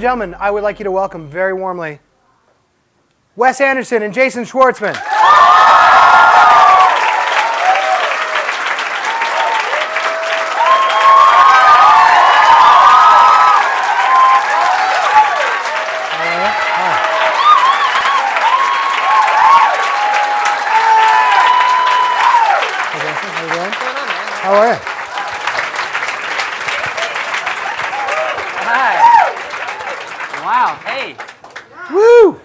gentlemen, I would like you to welcome very warmly Wes Anderson and Jason Schwartzman. How are you? Hi. Wow. Hey. Woo!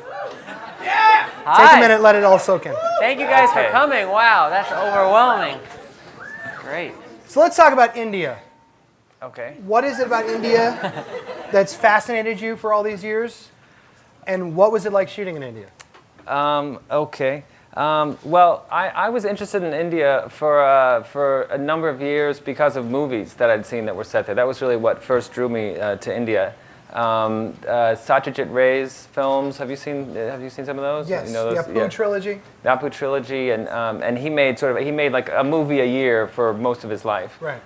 Yeah. Take a minute, let it all soak in. Thank you guys for coming. Wow, that's overwhelming. Great. So let's talk about India. Okay. What is it about India that's fascinated you for all these years? And what was it like shooting in India? Okay. Well, I was interested in India for a number of years because of movies that I'd seen that were set there. That was really what first drew me to India. Satyajit Ray's films. Have you seen some of those? Yes. You know those? The Apu trilogy. The Apu trilogy, and he made like a movie a year for most of his life. Right.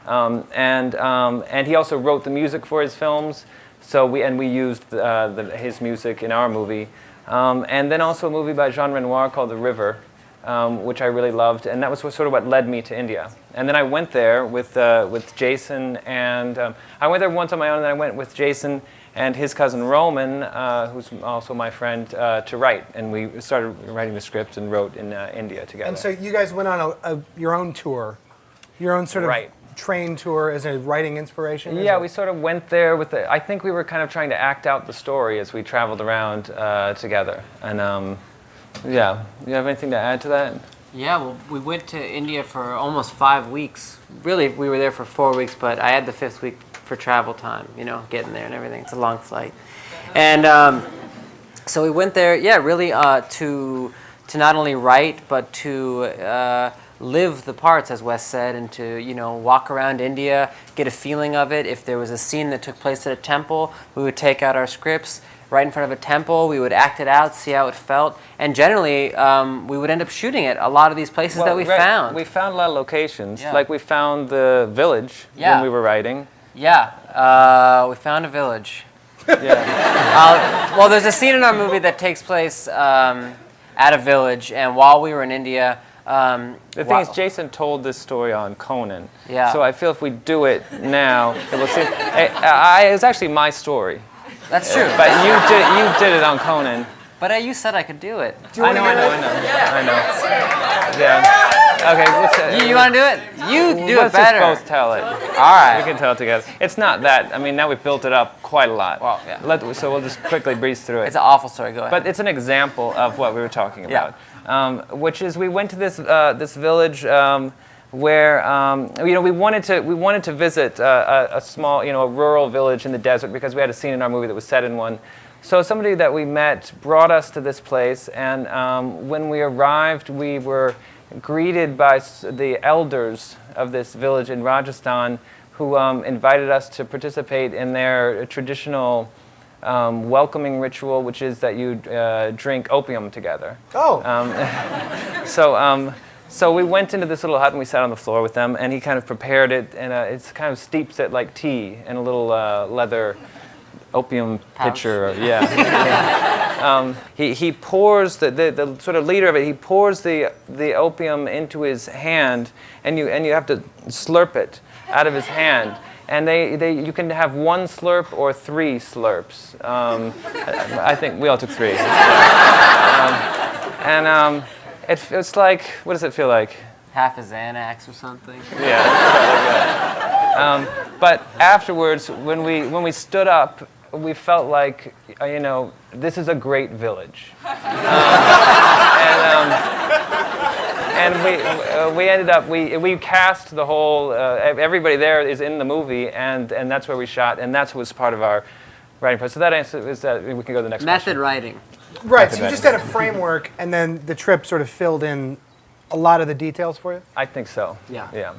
And he also wrote the music for his films. So we used his music in our movie. And then also a movie by Jean Renoir called The River, which I really loved, and that was sort of what led me to India. And then I went there with Jason, and I went there once on my own, and then I went with Jason and his cousin Roman, who's also my friend, to write. And we started writing the script and wrote in India together. And so you guys went on your own tour, your own sort of train tour as a writing inspiration? Yeah, we sort of went there with I think we were kind of trying to act out the story as we traveled around together. And yeah, you have anything to add to that? Yeah, well, we went to India for almost 5 weeks. Really, we were there for 4 weeks, but I had the 5th week for travel time, getting there and everything. It's a long flight. And so we went there, really to not only write, but to live the parts, as Wes said, and to walk around India, get a feeling of it. If there was a scene that took place at a temple, we would take out our scripts right in front of a temple. We would act it out, see how it felt, and generally we would end up shooting it. A lot of these places that we found. We found a lot of locations. Yeah. Like we found the village when we were writing. Yeah, we found a village. Yeah. Well, there's a scene in our movie that takes place at a village, and while we were in India. The thing is, Jason told this story on Conan. Yeah. So I feel if we do it now, it will seem. It's actually my story. That's true. But you did it on Conan. But you said I could do it. I know. Yeah. Okay. You want to do it? You do it better. Let's just both tell it. All right. We can tell it together. It's not that. I mean, now we've built it up quite a lot. Well, yeah. So we'll just quickly breeze through it. It's an awful story. Go ahead. But it's an example of what we were talking about. Yeah. Which is we went to this village where we wanted to visit a small a rural village in the desert because we had a scene in our movie that was set in one. So somebody that we met brought us to this place, and when we arrived, we were greeted by the elders of this village in Rajasthan, who invited us to participate in their traditional welcoming ritual, which is that you drink opium together. Oh. So we went into this little hut and we sat on the floor with them, and he kind of prepared it, and it's kind of steeps it like tea in a little leather opium pitcher. He pours the sort of leader of it. He pours the opium into his hand, and you have to slurp it out of his hand. And you can have 1 slurp or 3 slurps. I think we all took 3. It's like, what does it feel like? Half a Xanax or something. Yeah. But afterwards, when we stood up, we felt like, this is a great village. And we ended up, we cast the whole, everybody there is in the movie, and that's where we shot, and that's what was part of our writing process. So that answer is that we can go to the next Method question. writing. Right, so you just had a framework, and then the trip sort of filled in a lot of the details for you? I think so. Yeah. Yeah.